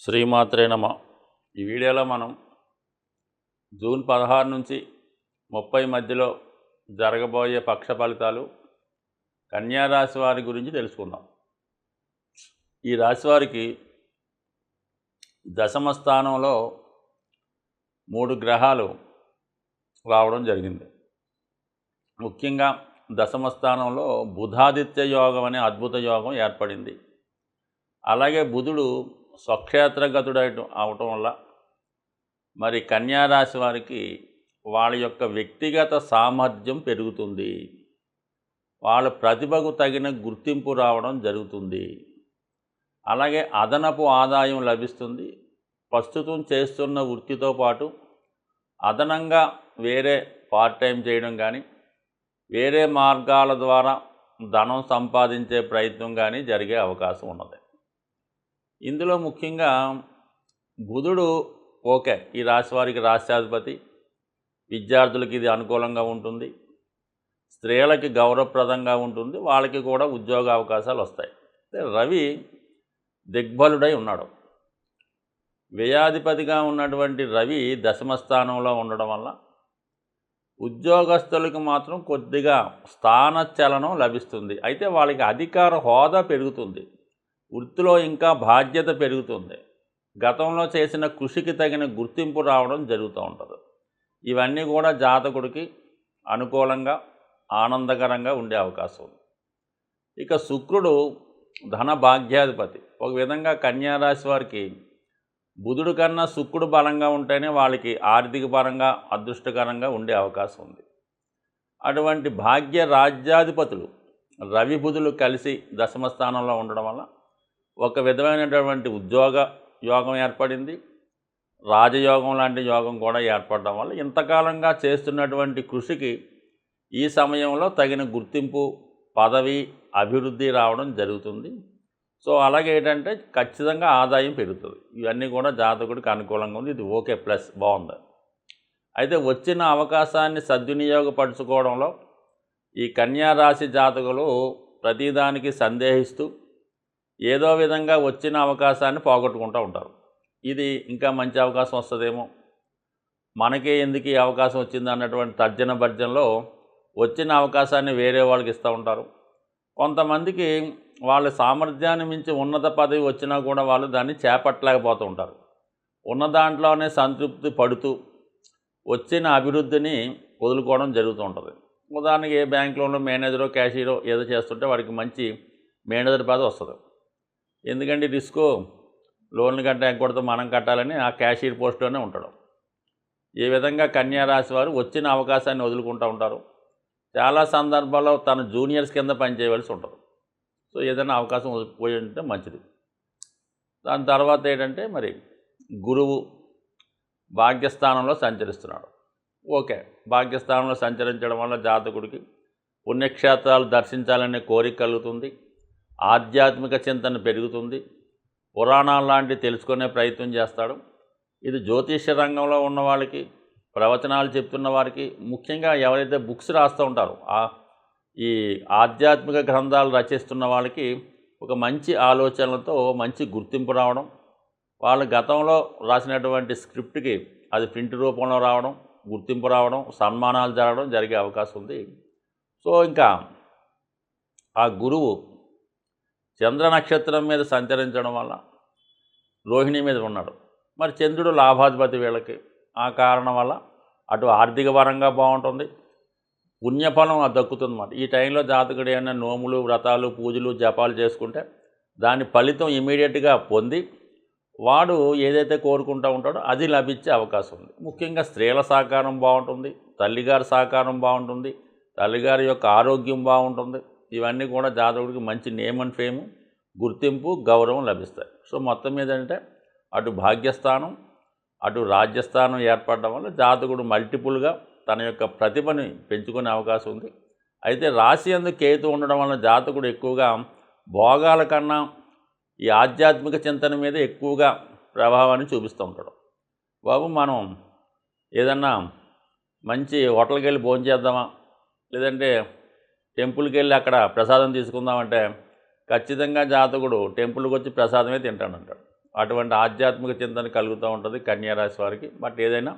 శ్రీమాత్రే నమ. ఈ వీడియోలో మనం జూన్ 16 నుంచి 30 మధ్యలో జరగబోయే పక్ష ఫలితాలు కన్యా రాశి వారి గురించి తెలుసుకుందాం. ఈ రాశి వారికి దశమ స్థానంలో 3 గ్రహాలు రావడం జరిగింది. ముఖ్యంగా దశమ స్థానంలో బుధాదిత్య యోగం అనే అద్భుత యోగం ఏర్పడింది. అలాగే బుధుడు స్వక్షేత్రగతుడు అవటం వల్ల మరి కన్యా రాశి వారికి వాళ్ళ యొక్క వ్యక్తిగత సామర్థ్యం పెరుగుతుంది. వాళ్ళ ప్రతిభకు తగిన గుర్తింపు రావడం జరుగుతుంది. అలాగే అదనపు ఆదాయం లభిస్తుంది. ప్రస్తుతం చేస్తున్న వృత్తితో పాటు అదనంగా వేరే పార్ట్ టైం చేయడం కానీ, వేరే మార్గాల ద్వారా ధనం సంపాదించే ప్రయత్నం కానీ జరిగే అవకాశం ఉన్నది. ఇందులో ముఖ్యంగా బుధుడు ఈ రాశి వారికి రాశ్యాధిపతి. విద్యార్థులకి ఇది అనుకూలంగా ఉంటుంది. స్త్రీలకి గౌరవప్రదంగా ఉంటుంది. వాళ్ళకి కూడా ఉద్యోగ అవకాశాలు వస్తాయి. రవి దిగ్బలుడై ఉన్నాడు. వ్యయాధిపతిగా ఉన్నటువంటి రవి దశమ స్థానంలో ఉండడం వల్ల ఉద్యోగస్తులకు మాత్రం కొద్దిగా స్థానచలనం లభిస్తుంది. అయితే వాళ్ళకి అధికార హోదా పెరుగుతుంది. వృత్తిలో ఇంకా బాధ్యత పెరుగుతుంది. గతంలో చేసిన కృషికి తగిన గుర్తింపు రావడం జరుగుతూ ఉంటుంది. ఇవన్నీ కూడా జాతకుడికి అనుకూలంగా ఆనందకరంగా ఉండే అవకాశం ఉంది. ఇక శుక్రుడు ధన భాగ్యాధిపతి. ఒక విధంగా కన్యా రాశి వారికి బుధుడు కన్నా శుక్రుడు బలంగా ఉంటేనే వాళ్ళకి ఆర్థిక పరంగా అదృష్టకరంగా ఉండే అవకాశం ఉంది. అటువంటి భాగ్య రాజ్యాధిపతులు రవి బుధులు కలిసి దశమ స్థానంలో ఉండడం వల్ల ఒక విధమైనటువంటి ఉద్యోగ యోగం ఏర్పడింది. రాజయోగం లాంటి యోగం కూడా ఏర్పడడం వల్ల ఇంతకాలంగా చేస్తున్నటువంటి కృషికి ఈ సమయంలో తగిన గుర్తింపు, పదవి, అభివృద్ధి రావడం జరుగుతుంది. సో అలాగే ఏంటంటే ఖచ్చితంగా ఆదాయం పెరుగుతుంది. ఇవన్నీ కూడా జాతకుడికి అనుకూలంగా ఉంది. ఇది ప్లస్ బాగుంది. అయితే వచ్చిన అవకాశాన్ని సద్వినియోగపరచుకోవడంలో ఈ కన్యా రాశి జాతకులు ప్రతిదానికి సందేహిస్తూ ఏదో విధంగా వచ్చిన అవకాశాన్ని పోగొట్టుకుంటూ ఉంటారు. ఇది ఇంకా మంచి అవకాశం వస్తుందేమో, మనకే ఎందుకు ఈ అవకాశం వచ్చింది అన్నటువంటి తర్జన భర్జనలో వచ్చిన అవకాశాన్ని వేరే వాళ్ళకి ఇస్తూ ఉంటారు. కొంతమందికి వాళ్ళ సామర్థ్యాన్ని మించి ఉన్నత పదవి వచ్చినా కూడా వాళ్ళు దాన్ని చేపట్టలేకపోతూ ఉంటారు. ఉన్న దాంట్లోనే సంతృప్తి పడుతూ వచ్చిన అభివృద్ధిని వదులుకోవడం జరుగుతూ ఉంటుంది. ఉదాహరణకి ఏ బ్యాంకులోనో మేనేజరో క్యాషియరో ఏదో చేస్తుంటే వాడికి మంచి మేనేజర్ పదవి వస్తుంది. ఎందుకంటే రిస్క్ లోన్లు కట్టకూడదు, మనం కట్టాలని ఆ క్యాషియర్ పోస్ట్లోనే ఉంటాడు. ఈ విధంగా కన్యా రాశి వారు వచ్చిన అవకాశాన్ని వదులుకుంటూ ఉంటారు. చాలా సందర్భాల్లో తన జూనియర్స్ కింద పనిచేయవలసి ఉంటుంది. సో ఏదైనా అవకాశం పోయి ఉంటే మంచిది. దాని తర్వాత ఏంటంటే మరి గురువు భాగ్యస్థానంలో సంచరిస్తున్నాడు. భాగ్యస్థానంలో సంచరించడం వల్ల జాతకుడికి పుణ్యక్షేత్రాలు దర్శించాలనే కోరిక కలుగుతుంది. ఆధ్యాత్మిక చింతన పెరుగుతుంది. పురాణాలు లాంటివి తెలుసుకునే ప్రయత్నం చేస్తాడు. ఇది జ్యోతిష్య రంగంలో ఉన్న వాళ్ళకి, ప్రవచనాలు చెప్తున్న వారికి, ముఖ్యంగా ఎవరైతే బుక్స్ రాస్తూ ఉంటారో ఈ ఆధ్యాత్మిక గ్రంథాలు రచిస్తున్న వాళ్ళకి ఒక మంచి ఆలోచనలతో మంచి గుర్తింపు రావడం, వాళ్ళ గతంలో రాసినటువంటి స్క్రిప్ట్కి అది ప్రింట్ రూపంలో రావడం, గుర్తింపు రావడం, సన్మానాలు జరగడం జరిగే అవకాశం ఉంది. సో ఇంకా ఆ గురువు చంద్ర నక్షత్రం మీద సంచరించడం వల్ల రోహిణి మీద ఉన్నాడు. మరి చంద్రుడు లాభాధిపతి వీళ్ళకి. ఆ కారణం వల్ల అటు ఆర్థిక పరంగా బాగుంటుంది, పుణ్యఫలం దక్కుతుంది అన్నమాట. ఈ టైంలో జాతకుడు ఏమైనా నోములు, వ్రతాలు, పూజలు, జపాలు చేసుకుంటే దాని ఫలితం ఇమీడియట్గా పొంది వాడు ఏదైతే కోరుకుంటూ ఉంటాడో అది లభించే అవకాశం ఉంది. ముఖ్యంగా స్త్రీల సహకారం బాగుంటుంది, తల్లిగారి సహకారం బాగుంటుంది, తల్లిగారి యొక్క ఆరోగ్యం బాగుంటుంది. ఇవన్నీ కూడా జాతకుడికి మంచి నేమ్ అండ్ ఫేము, గుర్తింపు, గౌరవం లభిస్తాయి. సో మొత్తం మీద అంటే అటు భాగ్యస్థానం, అటు రాజ్యస్థానం ఏర్పడడం వల్ల జాతకుడు మల్టిపుల్గా తన యొక్క ప్రతిభని పెంచుకునే అవకాశం ఉంది. అయితే రాశి యందు కేతు ఉండడం వల్ల జాతకుడు ఎక్కువగా భోగాల కన్నా ఈ ఆధ్యాత్మిక చింతన మీద ఎక్కువగా ప్రభావాన్ని చూపిస్తూ ఉంటాడు. మనం ఏదన్నా మంచి హోటల్కి వెళ్ళి భోజనం చేద్దామా, లేదంటే టెంపుల్కి వెళ్ళి అక్కడ ప్రసాదం తీసుకుందామంటే ఖచ్చితంగా జాతకుడు టెంపుల్కి వచ్చి ప్రసాదమే తింటాడంటాడు. అటువంటి ఆధ్యాత్మిక చింతన కలుగుతూ ఉంటుంది కన్యా రాశి వారికి. బట్ ఏదైనా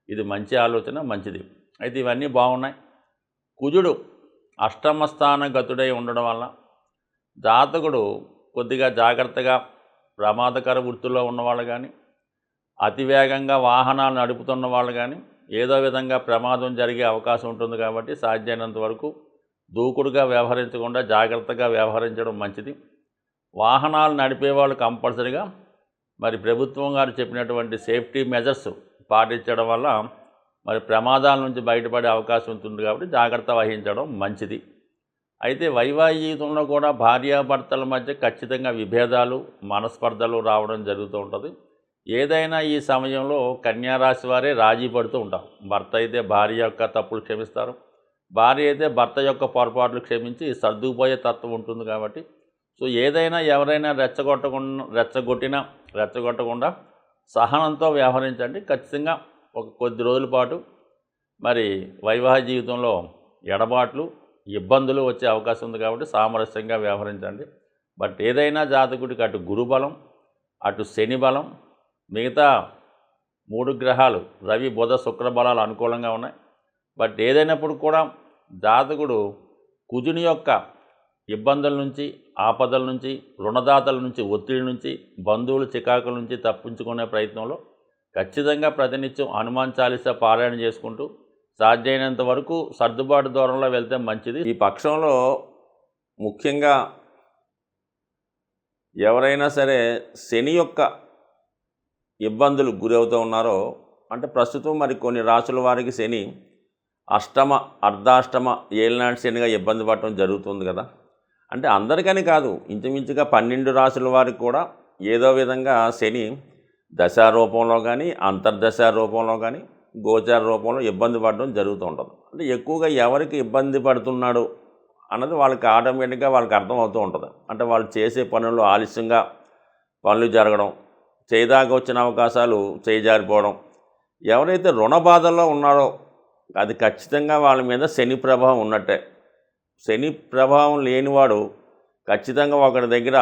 ఇది మంచి ఆలోచన, మంచిది. అయితే ఇవన్నీ బాగున్నాయి. కుజుడు అష్టమ స్థాన గతుడై ఉండడం వల్ల జాతకుడు కొద్దిగా జాగ్రత్తగా, ప్రమాదకర వృత్తుల్లో ఉన్నవాళ్ళు కానీ, అతివేగంగా వాహనాలు నడుపుతున్న వాళ్ళు కానీ ఏదో విధంగా ప్రమాదం జరిగే అవకాశం ఉంటుంది. కాబట్టి సాధ్యమైనంత వరకు దూకుడుగా వ్యవహరించకుండా జాగ్రత్తగా వ్యవహరించడం మంచిది. వాహనాలు నడిపేవాళ్ళు కంపల్సరిగా మరి ప్రభుత్వం గారు చెప్పినటువంటి సేఫ్టీ మెజర్స్ పాటించడం వల్ల మరి ప్రమాదాల నుంచి బయటపడే అవకాశం ఉంటుంది. కాబట్టి జాగ్రత్త వహించడం మంచిది. అయితే వైవాహిక జీవితంలో కూడా భార్యాభర్తల మధ్య ఖచ్చితంగా విభేదాలు, మనస్పర్ధలు రావడం జరుగుతూ ఉంటుంది. ఏదైనా ఈ సమయంలో కన్యారాశి వారే రాజీ పడుతూ ఉంటారు. భర్త అయితే భార్య యొక్క తప్పులు క్షమిస్తారు, భార్య అయితే భర్త యొక్క పొరపాట్లు క్షమించి సర్దుకుపోయే తత్వం ఉంటుంది. కాబట్టి సో ఏదైనా ఎవరైనా రెచ్చగొట్టకుండా సహనంతో వ్యవహరించండి. ఖచ్చితంగా ఒక కొద్ది రోజుల పాటు మరి వైవాహిక జీవితంలో ఎడబాట్లు, ఇబ్బందులు వచ్చే అవకాశం ఉంది. కాబట్టి సామరస్యంగా వ్యవహరించండి. బట్ ఏదైనా జాతకుడికి అటు గురుబలం, అటు శని బలం, మిగతా 3 గ్రహాలు రవి, బుధ, శుక్ర బలాలు అనుకూలంగా ఉన్నాయి. బట్ ఏదైనప్పుడు కూడా జాతకుడు కుజుని యొక్క ఇబ్బందుల నుంచి, ఆపదల నుంచి, రుణదాతల నుంచి, ఒత్తిడి నుంచి, బంధువుల చికాకుల నుంచి తప్పించుకునే ప్రయత్నంలో ఖచ్చితంగా ప్రతినిత్యం హనుమాన్ చాలీసా పారాయణ చేసుకుంటూ సాధ్యమైనంత వరకు సర్దుబాటు దూరంలో వెళ్తే మంచిది. ఈ పక్షంలో ముఖ్యంగా ఎవరైనా సరే శని యొక్క ఇబ్బందులు గురవుతూ ఉన్నారో, అంటే ప్రస్తుతం మరి కొన్ని రాసుల వారికి శని అష్టమ, అర్ధాష్టమ, ఏలినాటి శనిగా ఇబ్బంది పడటం జరుగుతుంది కదా. అంటే అందరికని కాదు, ఇంచుమించుగా 12 రాసుల వారికి కూడా ఏదో విధంగా శని దశారూపంలో కానీ, అంతర్దశ రూపంలో కానీ, గోచార రూపంలో ఇబ్బంది పడడం జరుగుతూ ఉంటుంది. అంటే ఎక్కువగా ఎవరికి ఇబ్బంది పడుతున్నాడు అన్నది వాళ్ళకి ఆటోమేటిక్గా వాళ్ళకి అర్థమవుతూ ఉంటుంది. అంటే వాళ్ళు చేసే పనుల్లో ఆలస్యంగా పనులు జరగడం, చేయదాకా వచ్చిన అవకాశాలు చేజారిపోవడం. ఎవరైతే రుణ బాధల్లో ఉన్నారో అది ఖచ్చితంగా వాళ్ళ మీద శని ప్రభావం ఉన్నట్టే. శని ప్రభావం లేనివాడు ఖచ్చితంగా ఒకరి దగ్గర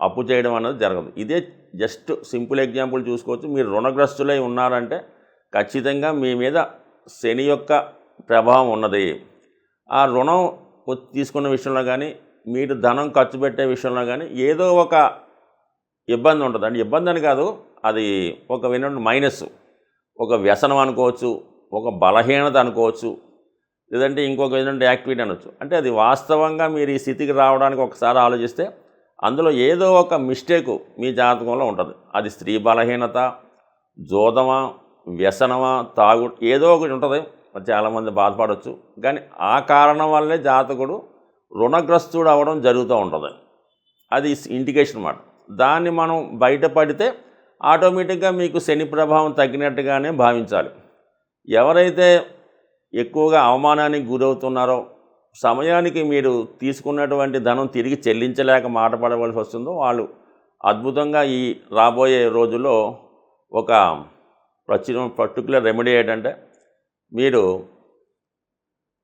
అప్పు చేయడం అనేది జరగదు. ఇదే జస్ట్ సింపుల్ ఎగ్జాంపుల్ చూసుకోవచ్చు. మీరు రుణగ్రస్తులై ఉన్నారంటే ఖచ్చితంగా మీ మీద శని యొక్క ప్రభావం ఉన్నది. ఆ రుణం తీసుకున్న విషయంలో కానీ, మీరు ధనం ఖర్చు పెట్టే విషయంలో కానీ ఏదో ఒక ఇబ్బంది ఉంటుంది. అంటే ఇబ్బంది అని కాదు, అది ఒక మైనస్, ఒక వ్యసనం అనుకోవచ్చు, ఒక బలహీనత అనుకోవచ్చు, లేదంటే ఇంకొక విధంగా యాక్టివిటీ అనొచ్చు. అంటే అది వాస్తవంగా మీరు ఈ స్థితికి రావడానికి ఒకసారి ఆలోచిస్తే అందులో ఏదో ఒక మిస్టేకు మీ జాతకంలో ఉంటుంది. అది స్త్రీ బలహీనత, జోదమా, వ్యసనమా, తాగుడు, ఏదో ఒకటి ఉంటుంది. చాలామంది బాధపడవచ్చు. కానీ ఆ కారణం వల్లే జాతకుడు రుణగ్రస్తుడు అవ్వడం జరుగుతూ ఉంటుంది. అది ఇండికేషన్ అన్నమాట. దాన్ని మనం బయటపడితే ఆటోమేటిక్గా మీకు శని ప్రభావం తగ్గినట్టుగానే భావించాలి. ఎవరైతే ఎక్కువగా అవమానానికి గురవుతున్నారో, సమయానికి మీరు తీసుకున్నటువంటి ధనం తిరిగి చెల్లించలేక మాట పడవలసి వస్తుందో వాళ్ళు అద్భుతంగా ఈ రాబోయే రోజుల్లో ఒక పర్టికులర్ రెమెడీ ఏంటంటే, మీరు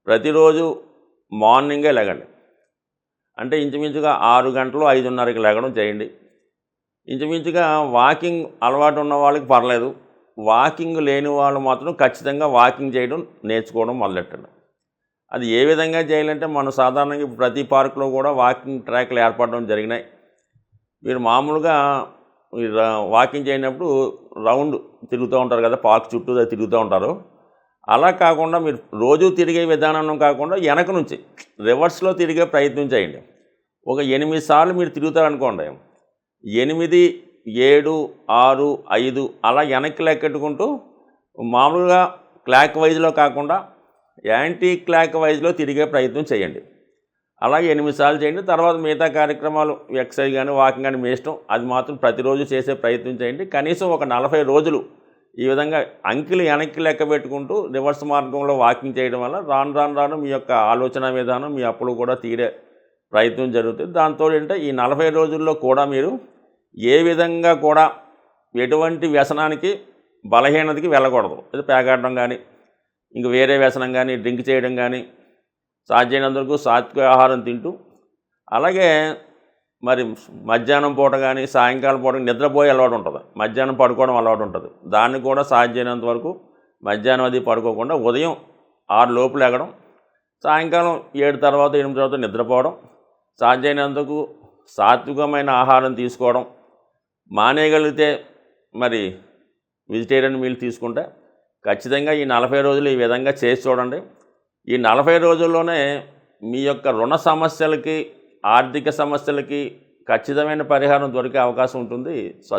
ప్రతిరోజు మార్నింగే లెగండి. అంటే ఇంచుమించుగా 6 గంటలు 5:30కి లెగడం చేయండి. ఇంచుమించుగా వాకింగ్ అలవాటు ఉన్న వాళ్ళకి పర్లేదు, వాకింగ్ లేని వాళ్ళు మాత్రం ఖచ్చితంగా వాకింగ్ చేయడం నేర్చుకోవడం మొదలెట్టండి. అది ఏ విధంగా చేయాలంటే, మనం సాధారణంగా ప్రతి పార్కులో కూడా వాకింగ్ ట్రాక్లు ఏర్పడడం జరిగినాయి. మీరు మామూలుగా వాకింగ్ చేయనప్పుడు రౌండ్ తిరుగుతూ ఉంటారు కదా, పార్క్ చుట్టూ తిరుగుతూ ఉంటారు. అలా కాకుండా మీరు రోజు తిరిగే విధానం కాకుండా వెనక నుంచి రివర్స్లో తిరిగే ప్రయత్నం చేయండి. ఒక 8 సార్లు మీరు తిరుగుతారనుకోండి, 8, 7, 6, 5 అలా వెనక్కి లెక్కెట్టుకుంటూ మామూలుగా క్లాక్ వైజ్లో కాకుండా యాంటీ క్లాక్ వైజ్లో తిరిగే ప్రయత్నం చేయండి. అలాగే 8 సార్లు చేయండి. తర్వాత మిగతా కార్యక్రమాలు ఎక్సర్సైజ్ కానీ, వాకింగ్ కానీ మీ ఇష్టం. అది మాత్రం ప్రతిరోజు చేసే ప్రయత్నం చేయండి. కనీసం ఒక 40 రోజులు ఈ విధంగా అంకెలు వెనక్కి లెక్క పెట్టుకుంటూ రివర్స్ మార్గంలో వాకింగ్ చేయడం వల్ల రాను మీ యొక్క ఆలోచన విధానం, మీ అప్పులు కూడా తీరే ప్రయత్నం జరుగుతుంది. దాంతో ఏంటంటే ఈ 40 రోజుల్లో కూడా మీరు ఏ విధంగా కూడా ఎటువంటి వ్యసనానికి, బలహీనతకి వెళ్ళకూడదు. అది పేకాడడం కానీ, ఇంక వేరే వ్యసనం కానీ, డ్రింక్ చేయడం కానీ, సాధ్యమైనంత వరకు సాత్విక ఆహారం తింటూ, అలాగే మరి మధ్యాహ్నం పూట కానీ సాయంకాలం పూట నిద్రపోయే అలవాటు ఉంటుంది, మధ్యాహ్నం పడుకోవడం అలవాటు ఉంటుంది. దాన్ని కూడా సాధ్యమైనంత వరకు మధ్యాహ్నం అది పడుకోకుండా ఉదయం 6 లోపు లేగడం, సాయంకాలం 7 తర్వాత 8 తర్వాత నిద్రపోవడం, సాధ్యమైనందుకు సాత్వికమైన ఆహారం తీసుకోవడం, మానేయగలిగితే మరి వెజిటేరియన్ మీల్ తీసుకుంటే ఖచ్చితంగా ఈ 40 రోజులు ఈ విధంగా చేసి చూడండి. ఈ 40 రోజుల్లోనే మీ యొక్క రుణ సమస్యలకి, ఆర్థిక సమస్యలకి ఖచ్చితమైన పరిహారం దొరికే అవకాశం ఉంటుంది. స్వస్తి.